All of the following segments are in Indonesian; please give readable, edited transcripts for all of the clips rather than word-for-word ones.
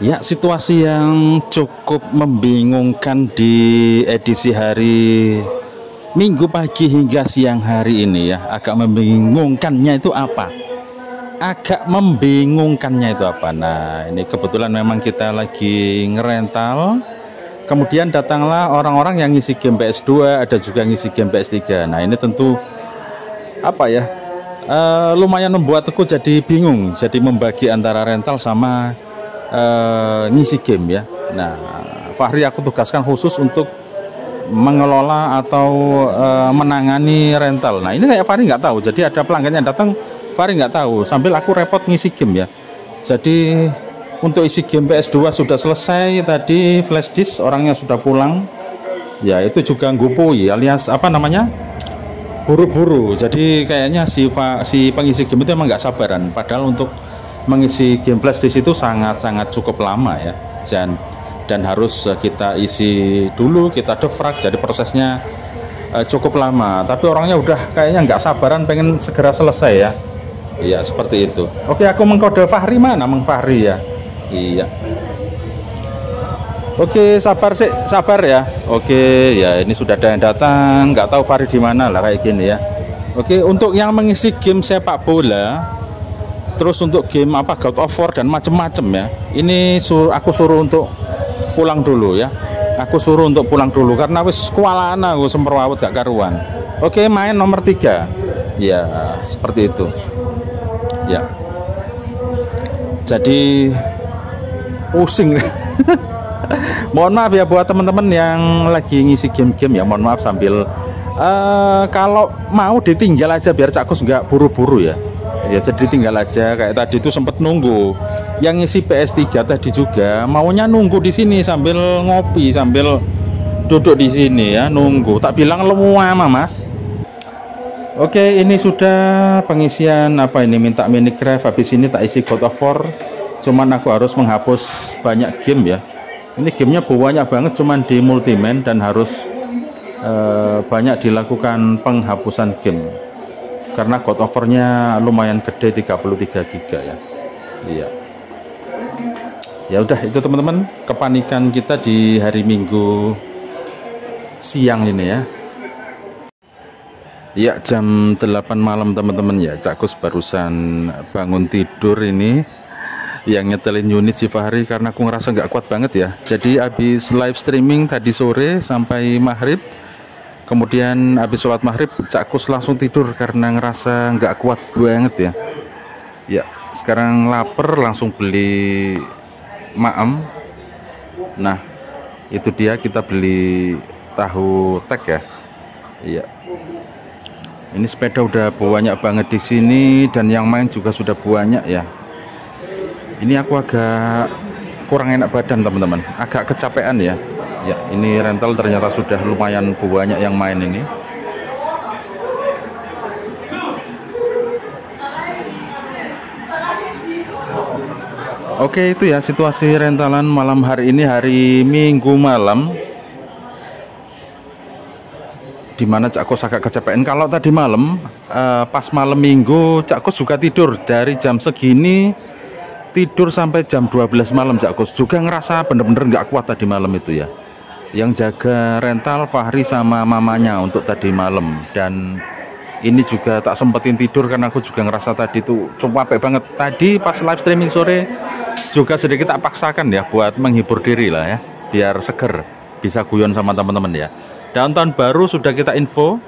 Ya, situasi yang cukup membingungkan di edisi hari Minggu pagi hingga siang hari ini ya. Agak membingungkannya itu apa? Agak membingungkannya itu apa? Nah, ini kebetulan memang kita lagi ngerental. Kemudian datanglah orang-orang yang ngisi game PS2, ada juga ngisi game PS3. Nah, ini tentu apa ya? Lumayan membuat aku jadi bingung. Jadi membagi antara rental sama ngisi game ya. Nah, Fahri aku tugaskan khusus untuk mengelola atau menangani rental. Nah, ini kayak Fahri nggak tahu. Jadi ada pelanggan yang datang, Fahri nggak tahu. Sambil aku repot ngisi game ya. Jadi untuk isi game PS2 sudah selesai tadi, flash disk orangnya sudah pulang. Ya, itu juga ngupui alias apa namanya? Buru-buru. Jadi kayaknya si pengisi game itu emang nggak sabaran. Padahal untuk mengisi game flash disk itu sangat-sangat cukup lama ya, dan harus kita isi dulu, kita defrag, jadi prosesnya cukup lama. Tapi orangnya udah kayaknya nggak sabaran pengen segera selesai ya. Iya seperti itu. Oke, aku mengkode Fahri, mana Mang Fahri ya. Iya, oke, sabar sih, sabar ya. Oke ya, ini sudah ada yang datang, nggak tahu Fahri di mana lah kayak gini ya. Oke, untuk yang mengisi game sepak bola, terus untuk game apa God of War dan macem-macem ya, ini aku suruh untuk pulang dulu ya. Aku suruh untuk pulang dulu karena wis kualaan aku semperwawut gak karuan. Oke, main nomor 3 ya, seperti itu ya. Jadi pusing. Mohon maaf ya buat teman-teman yang lagi ngisi game-game ya, mohon maaf sambil kalau mau ditinggal aja biar Cakus nggak buru-buru ya. Ya, jadi tinggal aja. Kayak tadi itu sempat nunggu yang ngisi PS3 tadi juga maunya nunggu di sini sambil ngopi, sambil duduk di sini ya, nunggu. Tak bilang lama Mas. Oke, ini sudah pengisian apa ini, minta Minecraft, habis ini tak isi God of War. Cuman aku harus menghapus banyak game ya. Ini gamenya banyak banget, cuman di Multiman dan harus banyak dilakukan penghapusan game. Karena God of War-nya lumayan gede, 33 GB ya. Iya. Ya udah itu teman-teman, kepanikan kita di hari Minggu siang ini ya. Ya, jam 8 malam teman-teman ya. Cakus barusan bangun tidur ini. Yang nyetelin unit si Fahri karena aku ngerasa nggak kuat banget ya. Jadi habis live streaming tadi sore sampai maghrib. Kemudian habis sholat maghrib, Cakus langsung tidur karena ngerasa nggak kuat banget ya. Ya, sekarang lapar langsung beli maem. Nah, itu dia, kita beli tahu tek ya. Iya. Ini sepeda udah banyak banget di sini dan yang main juga sudah banyak ya. Ini aku agak kurang enak badan teman-teman, agak kecapean ya. Ya, ini rental ternyata sudah lumayan banyak yang main ini. Oke, itu ya situasi rentalan malam hari ini, hari Minggu malam, dimana Cakus agak kecapean. Kalau tadi malam pas malam Minggu Cakus juga tidur dari jam segini, tidur sampai jam 12 malam. Cakus juga ngerasa bener-bener nggak kuat tadi malam itu ya. Yang jaga rental Fahri sama mamanya untuk tadi malam, dan ini juga tak sempetin tidur karena aku juga ngerasa tadi tuh capek banget. Tadi pas live streaming sore juga sedikit tak paksakan ya buat menghibur diri lah ya, biar seger, bisa guyon sama teman-teman ya. Dan tahun baru sudah kita info,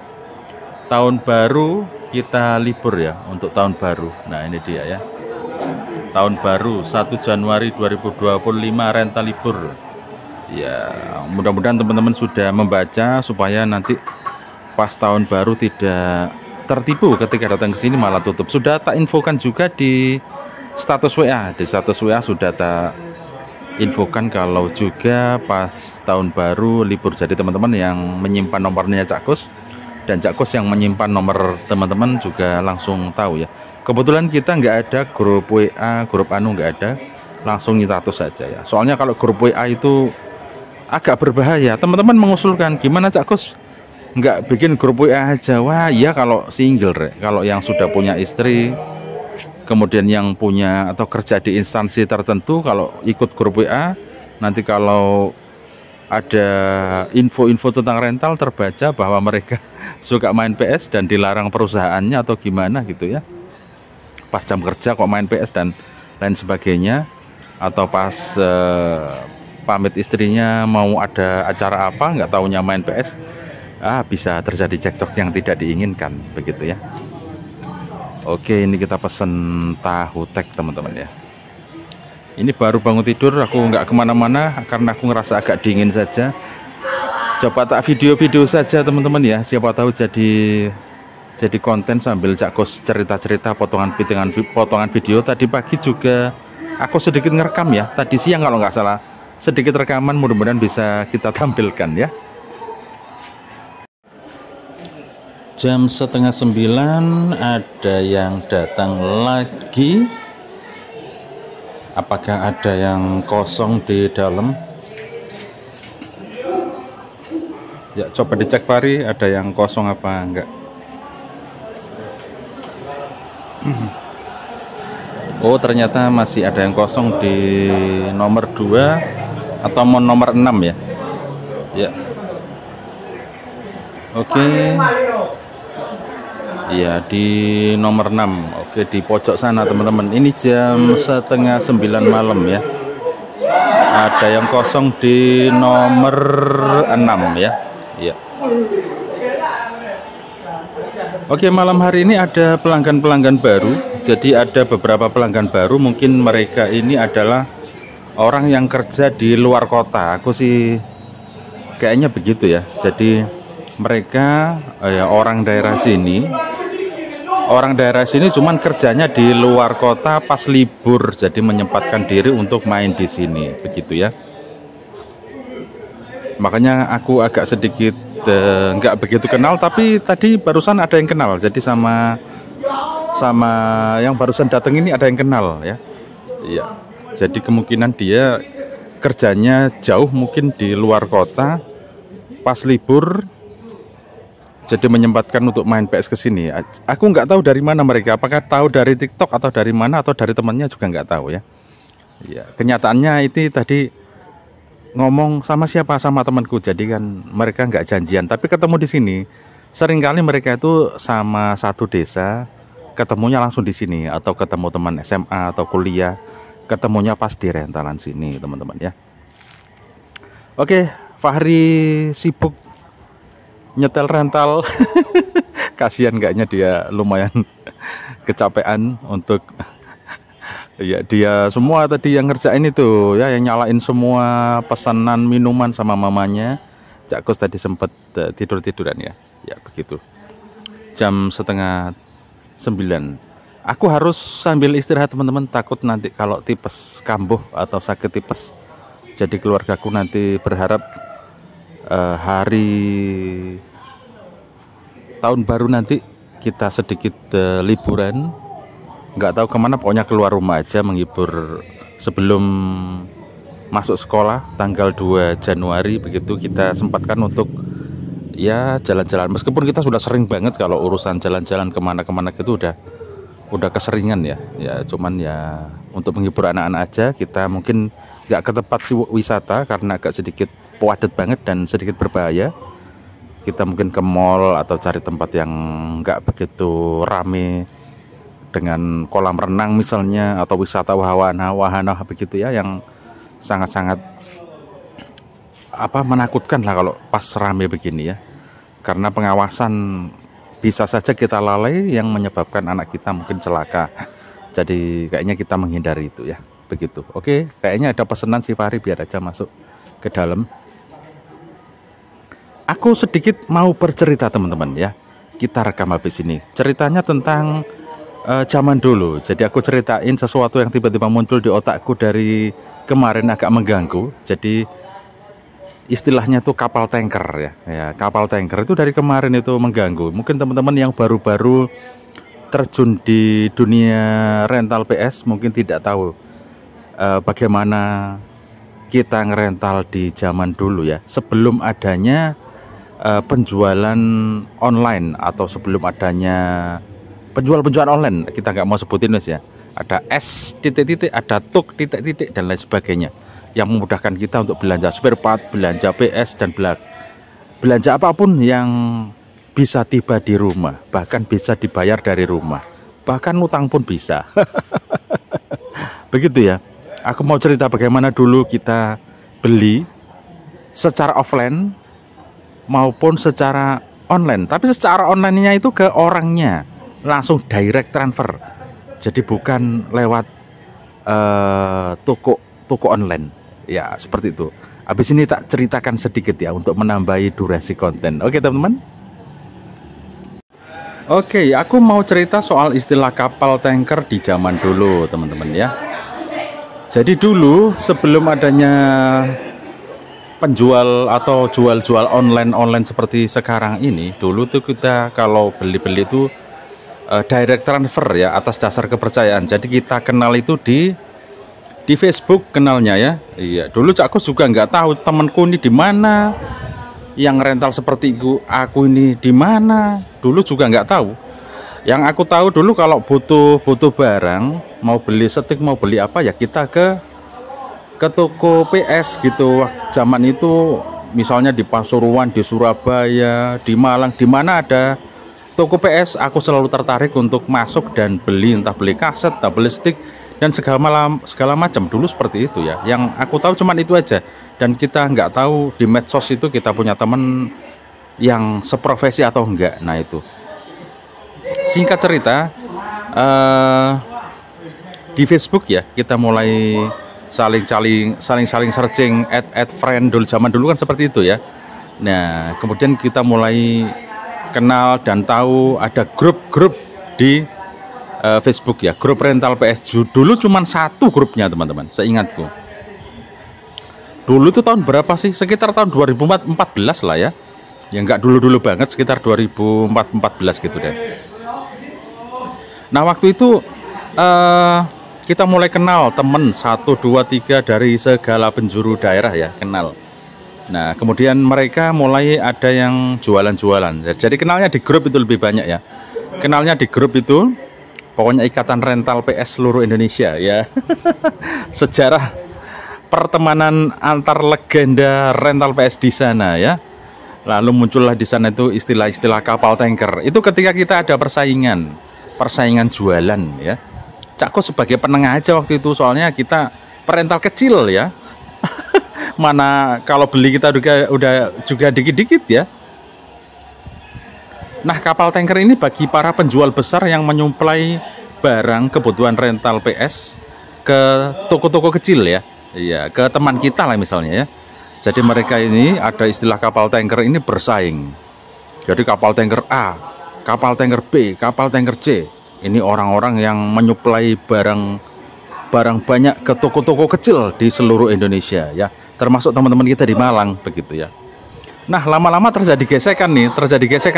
tahun baru kita libur ya, untuk tahun baru. Nah ini dia ya, tahun baru 1 Januari 2025 rental libur ya. Mudah-mudahan teman-teman sudah membaca supaya nanti pas tahun baru tidak tertipu ketika datang ke sini malah tutup. Sudah tak infokan juga di status WA. Di status WA sudah tak infokan kalau juga pas tahun baru libur. Jadi teman-teman yang menyimpan nomornya Cakus dan Cakus yang menyimpan nomor teman-teman juga langsung tahu ya. Kebetulan kita nggak ada grup WA, grup anu nggak ada, langsung status saja ya. Soalnya kalau grup WA itu agak berbahaya. Teman-teman mengusulkan gimana Cakus nggak bikin grup WA aja. Wah iya kalau single, kalau yang sudah punya istri kemudian yang punya atau kerja di instansi tertentu kalau ikut grup WA, nanti kalau ada info-info tentang rental terbaca bahwa mereka suka main PS dan dilarang perusahaannya atau gimana gitu ya, pas jam kerja kok main PS dan lain sebagainya, atau pas pamit istrinya mau ada acara apa nggak taunya main PS, bisa terjadi cekcok yang tidak diinginkan begitu ya. Oke, ini kita pesen tahu tek teman-teman ya. Ini baru bangun tidur, aku nggak kemana-mana karena aku ngerasa agak dingin saja. Coba tak video-video saja teman-teman ya, siapa tahu jadi konten sambil Cak Kos cerita-cerita potongan video. Tadi pagi juga aku sedikit ngerekam ya, tadi siang kalau nggak salah sedikit rekaman, mudah-mudahan bisa kita tampilkan ya. Jam 8:30 ada yang datang lagi. Apakah ada yang kosong di dalam? Ya, coba dicek Fahri, ada yang kosong apa enggak? Oh, ternyata masih ada yang kosong di nomor 2 atau nomor 6 ya. Ya. Oke. Iya, di nomor 6. Oke, di pojok sana teman-teman. Ini jam 8:30 malam ya. Ada yang kosong di nomor 6 ya. Iya. Oke, malam hari ini ada pelanggan-pelanggan baru. Jadi ada beberapa pelanggan baru, mungkin mereka ini adalah orang yang kerja di luar kota. Aku sih kayaknya begitu ya. Jadi mereka orang daerah sini. Orang daerah sini cuman kerjanya di luar kota pas libur, jadi menyempatkan diri untuk main di sini, begitu ya. Makanya aku agak sedikit nggak begitu kenal, tapi tadi barusan ada yang kenal. Jadi sama yang barusan datang ini ada yang kenal ya. Iya. Jadi kemungkinan dia kerjanya jauh, mungkin di luar kota, pas libur. Jadi menyempatkan untuk main PS ke sini. Aku nggak tahu dari mana mereka, apakah tahu dari TikTok atau dari mana atau dari temannya juga nggak tahu ya. Ya, kenyataannya itu tadi ngomong sama siapa, sama temanku. Jadi kan mereka nggak janjian, tapi ketemu di sini. Seringkali mereka itu sama satu desa, ketemunya langsung di sini, atau ketemu teman SMA atau kuliah, ketemunya pas di rentalan sini teman-teman ya. Oke, Fahri sibuk nyetel rental. Kasihan kayaknya dia lumayan kecapean untuk ya, dia semua tadi yang ngerjain itu ya, yang nyalain semua pesanan minuman sama mamanya. Cak Kos tadi sempat tidur-tiduran ya. Ya begitu. Jam 8:30. Aku harus sambil istirahat teman-teman, takut nanti kalau tipes kambuh atau sakit tipes. Jadi keluargaku nanti berharap hari tahun baru nanti kita sedikit liburan, nggak tahu kemana, pokoknya keluar rumah aja menghibur sebelum masuk sekolah tanggal 2 Januari begitu. Kita sempatkan untuk ya jalan-jalan, meskipun kita sudah sering banget kalau urusan jalan-jalan kemana-kemana gitu udah keseringan ya. Ya cuman ya untuk menghibur anak-anak aja, kita mungkin nggak ke tempat wisata karena agak sedikit padat banget dan sedikit berbahaya. Kita mungkin ke mall atau cari tempat yang nggak begitu rame dengan kolam renang misalnya, atau wisata wahana begitu ya, yang sangat-sangat menakutkan lah kalau pas rame begini ya. Karena pengawasan bisa saja kita lalai yang menyebabkan anak kita mungkin celaka. Jadi kayaknya kita menghindari itu ya. Begitu. Oke, kayaknya ada pesanan si Fahri, biar aja masuk ke dalam. Aku sedikit mau bercerita teman-teman ya. Kita rekam habis ini. Ceritanya tentang zaman dulu. Jadi aku ceritain sesuatu yang tiba-tiba muncul di otakku dari kemarin, agak mengganggu. Jadi istilahnya tuh kapal tanker ya. Ya, kapal tanker itu dari kemarin itu mengganggu. Mungkin teman-teman yang baru-baru terjun di dunia rental PS mungkin tidak tahu bagaimana kita ngerental di zaman dulu ya, sebelum adanya penjualan online, atau sebelum adanya penjual online, kita nggak mau sebutin ya. ada S titik-titik, ada tuk titik-titik dan lain sebagainya, yang memudahkan kita untuk belanja spare part, belanja PS dan belanja apapun yang bisa tiba di rumah, bahkan bisa dibayar dari rumah, bahkan utang pun bisa. Begitu ya. Aku mau cerita bagaimana dulu kita beli secara offline maupun secara online. Tapi secara online-nya itu ke orangnya, langsung direct transfer. Jadi bukan lewat toko online. Ya, seperti itu. Habis ini tak ceritakan sedikit ya untuk menambahi durasi konten. Oke, teman-teman. Oke, aku mau cerita soal istilah kapal tanker di zaman dulu, teman-teman ya. Jadi dulu sebelum adanya penjual atau jual-jual online seperti sekarang ini, dulu tuh kita kalau beli-beli itu direct transfer ya, atas dasar kepercayaan. Jadi kita kenal itu di Facebook kenalnya ya. Iya, dulu aku juga nggak tahu temanku ini di mana, yang rental seperti aku ini di mana. Dulu juga nggak tahu. Yang aku tahu dulu kalau butuh barang, mau beli setik, mau beli apa ya kita ke toko PS gitu. Zaman itu misalnya di Pasuruan, di Surabaya, di Malang, di mana ada toko PS, aku selalu tertarik untuk masuk dan beli, entah beli kaset, entah beli stick dan segala macam. Dulu seperti itu ya. Yang aku tahu cuman itu aja. Dan kita nggak tahu di medsos itu kita punya teman yang seprofesi atau enggak. Nah itu. Singkat cerita, di Facebook ya kita mulai saling searching, add friend. Dulu zaman dulu kan seperti itu ya. Nah kemudian kita mulai kenal dan tahu ada grup-grup di Facebook ya, grup rental PS. Dulu cuma satu grupnya teman-teman, seingatku. Dulu itu tahun berapa sih? Sekitar tahun 2014 lah ya. Ya nggak dulu-dulu banget, sekitar 2014 gitu deh. Nah waktu itu kita mulai kenal temen 1, 2, 3 dari segala penjuru daerah ya, kenal. Nah kemudian mereka mulai ada yang jualan-jualan. Jadi kenalnya di grup itu lebih banyak ya. Kenalnya di grup itu pokoknya Ikatan Rental PS seluruh Indonesia ya. Sejarah pertemanan antar legenda rental PS di sana ya. Lalu muncullah di sana itu istilah-istilah kapal tanker. Itu ketika kita ada persaingan jualan ya. Cakko sebagai penengah aja waktu itu, soalnya kita perental kecil ya. Mana kalau beli kita udah juga dikit-dikit ya. Nah kapal tanker ini bagi para penjual besar yang menyuplai barang kebutuhan rental PS ke toko-toko kecil ya. Iya, ke teman kita lah misalnya ya. Jadi mereka ini ada istilah kapal tanker ini bersaing. Jadi kapal tanker A, kapal tanker B, kapal tanker C. Ini orang-orang yang menyuplai barang banyak ke toko-toko kecil di seluruh Indonesia ya. Termasuk teman-teman kita di Malang begitu ya. Nah lama-lama terjadi gesekan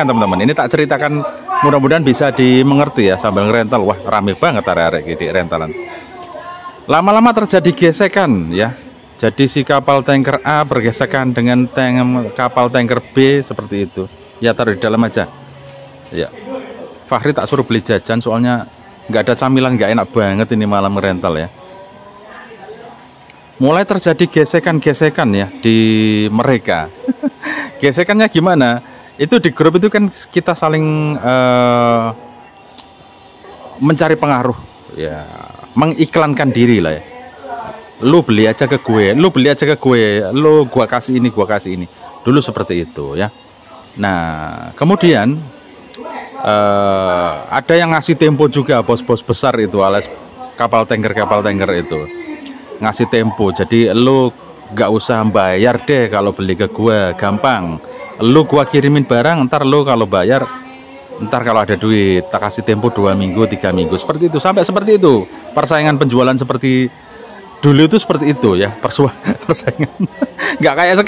teman-teman. Ini tak ceritakan, mudah-mudahan bisa dimengerti ya sambil ngerental. Wah rame banget arek-arek di rentalan. Lama-lama terjadi gesekan ya. Jadi si kapal tanker A bergesekan dengan kapal tanker B seperti itu. Ya taruh di dalam aja. Ya. Fahri tak suruh beli jajan soalnya nggak ada camilan, nggak enak banget ini malam ngerental ya. Mulai terjadi gesekan ya di mereka. Gesekannya gimana? Itu di grup itu kan kita saling mencari pengaruh ya, mengiklankan diri lah ya. Lu beli aja ke gue, lu gua kasih ini. Dulu seperti itu ya. Nah kemudian ada yang ngasih tempo juga, bos-bos besar itu alias kapal tanker itu ngasih tempo. Jadi lu nggak usah bayar deh kalau beli ke gua, gampang. Lu gua kirimin barang, ntar lu kalau bayar, ntar kalau ada duit tak kasih tempo 2 minggu 3 minggu seperti itu. Sampai seperti itu persaingan penjualan seperti dulu itu, seperti itu ya. Persaingan nggak kayak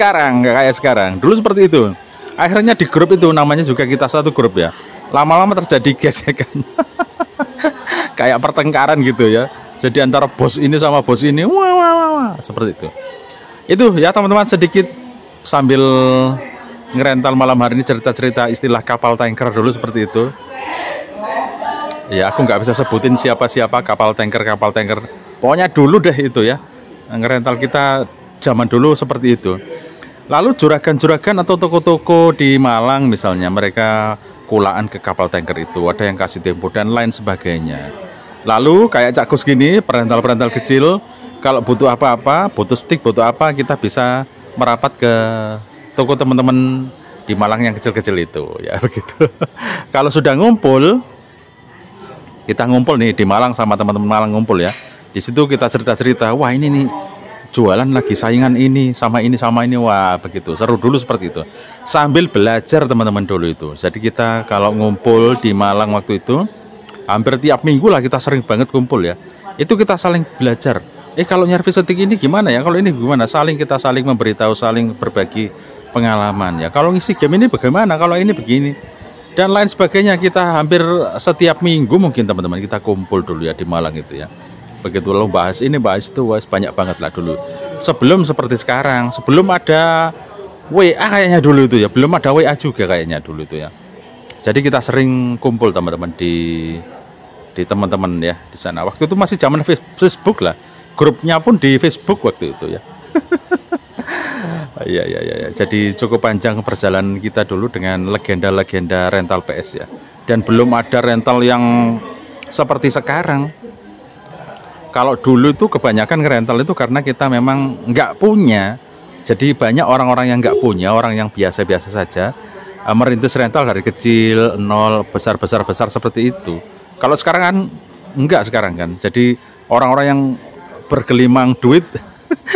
sekarang. Dulu seperti itu. Akhirnya di grup itu, namanya juga kita satu grup ya, lama-lama terjadi gesekan. Kayak pertengkaran gitu ya. Jadi antara bos ini sama bos ini, wah, seperti itu. Itu ya teman-teman, sedikit sambil ngerental malam hari ini cerita-cerita istilah kapal tanker dulu seperti itu. Ya aku nggak bisa sebutin siapa-siapa kapal tanker, pokoknya dulu deh itu ya, ngerental kita zaman dulu seperti itu. Lalu juragan-juragan atau toko-toko di Malang misalnya, mereka kulaan ke kapal tanker itu, ada yang kasih tempo dan lain sebagainya. Lalu kayak Cak Gus gini, perental-perental kecil, kalau butuh apa-apa, butuh stick, butuh apa, kita bisa merapat ke toko teman-teman di Malang yang kecil-kecil itu, ya begitu. Kalau sudah ngumpul, kita ngumpul nih di Malang sama teman-teman Malang ngumpul ya. Di situ kita cerita-cerita, wah ini nih jualan lagi saingan ini sama ini sama ini, wah begitu. Seru dulu seperti itu. Sambil belajar teman-teman dulu itu. Jadi kita kalau ngumpul di Malang waktu itu, hampir tiap minggu lah kita sering banget kumpul ya. Itu kita saling belajar. Kalau nyervis setik ini gimana ya? Kalau ini gimana? Kita saling memberitahu, saling berbagi pengalaman ya. Kalau ngisi game ini bagaimana? Kalau ini begini. Dan lain sebagainya. Kita hampir setiap minggu mungkin teman-teman kita kumpul dulu ya di Malang itu ya. Begitu lo bahas ini bahas itu, wah banyak banget lah dulu. Sebelum seperti sekarang, sebelum ada WA kayaknya dulu itu ya, belum ada WA juga kayaknya dulu itu ya. Jadi kita sering kumpul teman-teman di teman-teman ya di sana. Waktu itu masih zaman Facebook lah, grupnya pun di Facebook waktu itu ya. Ya. Jadi cukup panjang perjalanan kita dulu dengan legenda-legenda rental PS ya. Dan belum ada rental yang seperti sekarang. Kalau dulu itu kebanyakan rental itu karena kita memang nggak punya. Jadi banyak orang-orang yang nggak punya, orang yang biasa-biasa saja, merintis rental dari kecil, nol, besar seperti itu. Kalau sekarang kan enggak sekarang kan. Jadi orang-orang yang bergelimang duit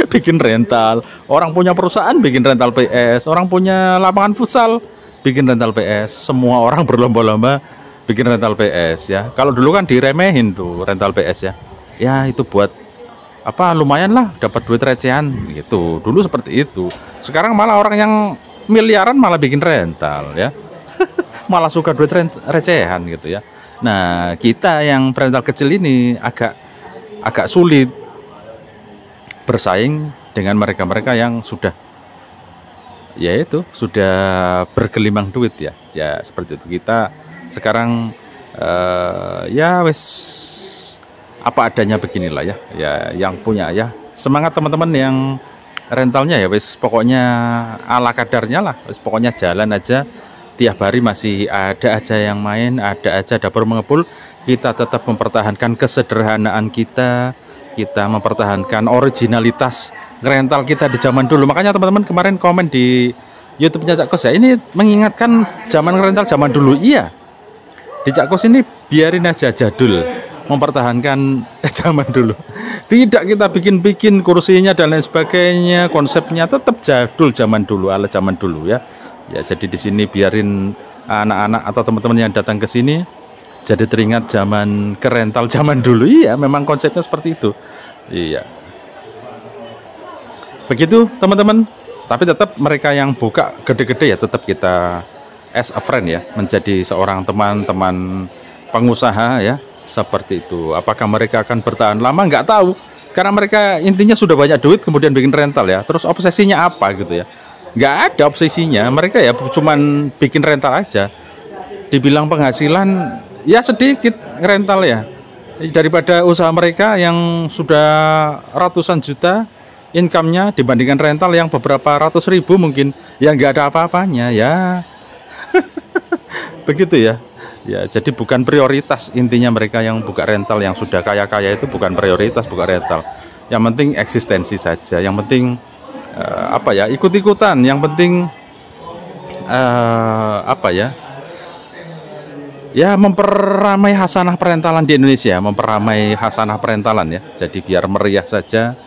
bikin rental, orang punya perusahaan bikin rental PS, orang punya lapangan futsal bikin rental PS, semua orang berlomba-lomba bikin rental PS ya. Kalau dulu kan diremehin tuh rental PS ya. Ya itu buat apa, lumayan lah dapat duit recehan gitu. Dulu seperti itu. Sekarang malah orang yang miliaran malah bikin rental ya. Malah suka duit recehan gitu ya. Nah, kita yang rental kecil ini agak sulit bersaing dengan mereka-mereka yang sudah sudah bergelimang duit ya. Ya seperti itu. Kita sekarang ya wes apa adanya beginilah ya. Ya yang punya ya. Semangat teman-teman yang rentalnya ya wes pokoknya ala kadarnya lah. Wes pokoknya jalan aja. Tiap hari masih ada aja yang main, ada aja dapur mengepul. Kita tetap mempertahankan kesederhanaan kita mempertahankan originalitas rental kita di zaman dulu. Makanya teman-teman kemarin komen di YouTube-nya Cak Kos ya, ini mengingatkan zaman rental zaman dulu. Iya, di Cak Kos ini biarin aja jadul, mempertahankan zaman dulu. Tidak kita bikin kursinya dan lain sebagainya, konsepnya tetap jadul zaman dulu, ala zaman dulu ya. Ya jadi di sini biarin anak-anak atau teman-teman yang datang ke sini jadi teringat zaman kerental zaman dulu. Iya, memang konsepnya seperti itu. Iya. Begitu teman-teman. Tapi tetap mereka yang buka gede-gede ya tetap kita as a friend ya, menjadi seorang teman-teman pengusaha ya, seperti itu. Apakah mereka akan bertahan lama? Nggak tahu. Karena mereka intinya sudah banyak duit kemudian bikin rental ya. Terus obsesinya apa gitu ya? Nggak ada obsesinya. Mereka ya cuman bikin rental aja. Dibilang penghasilan ya sedikit rental ya, daripada usaha mereka yang sudah ratusan juta income-nya dibandingkan rental yang beberapa ratus ribu mungkin yang nggak ada apa-apanya ya. Begitu ya. Ya jadi bukan prioritas intinya mereka yang buka rental yang sudah kaya-kaya itu bukan prioritas buka rental. Yang penting eksistensi saja. Yang penting ikut-ikutan. Yang penting ya memperamai hasanah perentalan di Indonesia, memperamai hasanah perentalan ya. Jadi biar meriah saja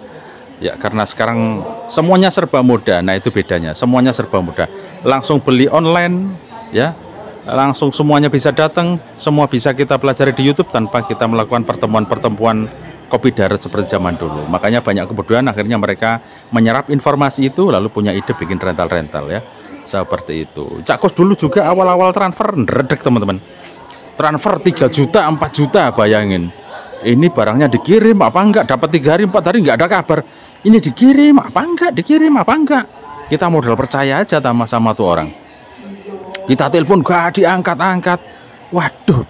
ya, karena sekarang semuanya serba mudah. Nah itu bedanya, semuanya serba mudah. Langsung beli online ya, langsung semuanya bisa datang, semua bisa kita pelajari di YouTube tanpa kita melakukan pertemuan-pertemuan kopi darat seperti zaman dulu. Makanya banyak kemudian akhirnya mereka menyerap informasi itu lalu punya ide bikin rental-rental ya. Seperti itu. Cak Kos dulu juga awal-awal transfer ngeredek teman-teman. Transfer 3 juta, 4 juta, bayangin. Ini barangnya dikirim apa enggak, dapat 3 hari 4 hari enggak ada kabar. Ini dikirim apa enggak, kita modal percaya aja sama tuh orang. Kita telepon gak diangkat-angkat. Waduh,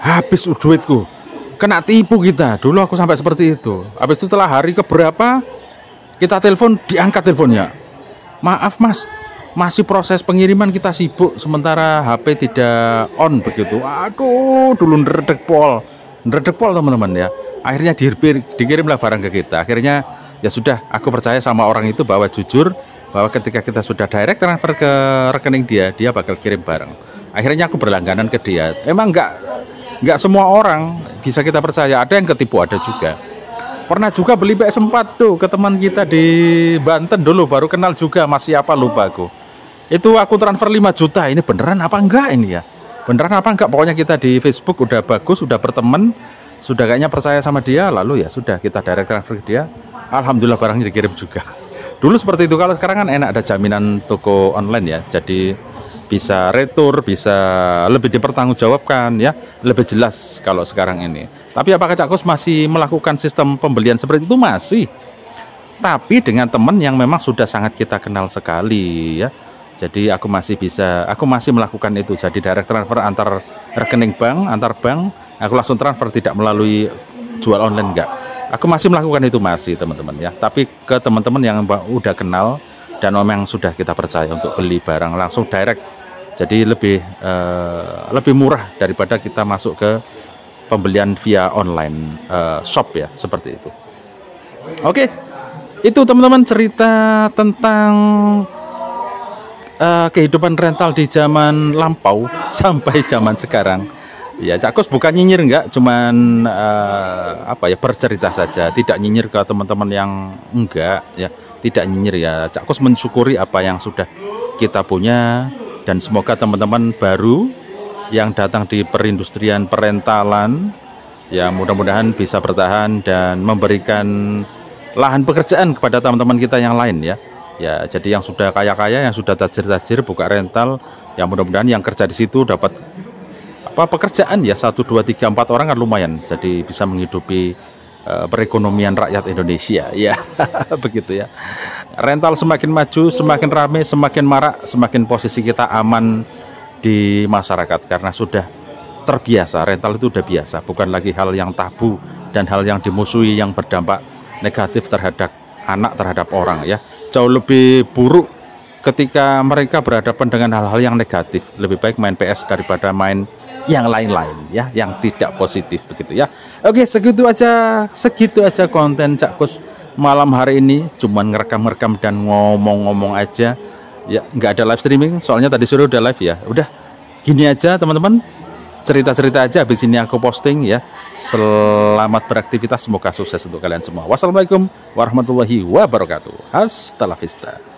habis duitku, kena tipu kita. Dulu aku sampai seperti itu. Habis itu setelah hari keberapa kita telepon, diangkat teleponnya, maaf mas, masih proses pengiriman, kita sibuk sementara HP tidak on begitu. Aduh, dulu ndredeg pol teman-teman ya. Akhirnya dikirimlah barang ke kita. Akhirnya ya sudah, aku percaya sama orang itu bahwa jujur, bahwa ketika kita sudah direct transfer ke rekening dia bakal kirim barang. Akhirnya aku berlangganan ke dia. Emang nggak semua orang bisa kita percaya, ada yang ketipu, ada juga. Pernah juga beli PS4 tuh ke teman kita di Banten dulu, baru kenal juga, masih apa lupa aku. Itu aku transfer 5 juta, ini beneran apa enggak ini ya? Beneran apa enggak? Pokoknya kita di Facebook udah bagus, udah berteman, sudah kayaknya percaya sama dia, lalu ya sudah kita direct transfer ke dia. Alhamdulillah barangnya dikirim juga. Dulu seperti itu, kalau sekarang kan enak, ada jaminan toko online ya, jadi bisa retur, bisa lebih dipertanggungjawabkan ya, lebih jelas kalau sekarang ini. Tapi apakah Cak Kus masih melakukan sistem pembelian seperti itu? Masih, tapi dengan teman yang memang sudah sangat kita kenal sekali ya. Jadi aku masih melakukan itu, jadi direct transfer antar rekening bank, antar bank, aku langsung transfer, tidak melalui jual online, enggak. Aku masih melakukan itu, masih teman-teman ya. Tapi ke teman-teman yang udah kenal dan memang sudah kita percaya untuk beli barang langsung direct, jadi lebih murah daripada kita masuk ke pembelian via online shop ya, seperti itu. Oke, itu teman-teman cerita tentang kehidupan rental di zaman lampau sampai zaman sekarang. Ya, Cak Kus bukan nyinyir, enggak, cuman bercerita saja, tidak nyinyir ke teman-teman yang enggak ya, tidak nyinyir ya. Cak Kus mensyukuri apa yang sudah kita punya, dan semoga teman-teman baru yang datang di perindustrian perentalan ya, mudah-mudahan bisa bertahan dan memberikan lahan pekerjaan kepada teman-teman kita yang lain ya. Ya, jadi yang sudah kaya-kaya, yang sudah tajir-tajir buka rental, yang mudah-mudahan yang kerja di situ dapat pekerjaan ya, 1, 2, 3, 4 orang kan lumayan, jadi bisa menghidupi perekonomian rakyat Indonesia ya. Begitu ya. Rental semakin maju, semakin ramai, semakin marak, semakin posisi kita aman di masyarakat karena sudah terbiasa. Rental itu sudah biasa, bukan lagi hal yang tabu dan hal yang dimusuhi, yang berdampak negatif terhadap anak, terhadap orang ya. Jauh lebih buruk ketika mereka berhadapan dengan hal-hal yang negatif. Lebih baik main PS daripada main yang lain-lain ya, yang tidak positif begitu ya. Oke, segitu aja konten Cak Kus malam hari ini, cuman ngerekam dan ngomong-ngomong aja ya, nggak ada live streaming soalnya tadi sore udah live ya. Udah gini aja teman-teman, cerita-cerita aja, habis ini aku posting ya. Selamat beraktivitas, semoga sukses untuk kalian semua. Wassalamualaikum warahmatullahi wabarakatuh. Hasta la vista.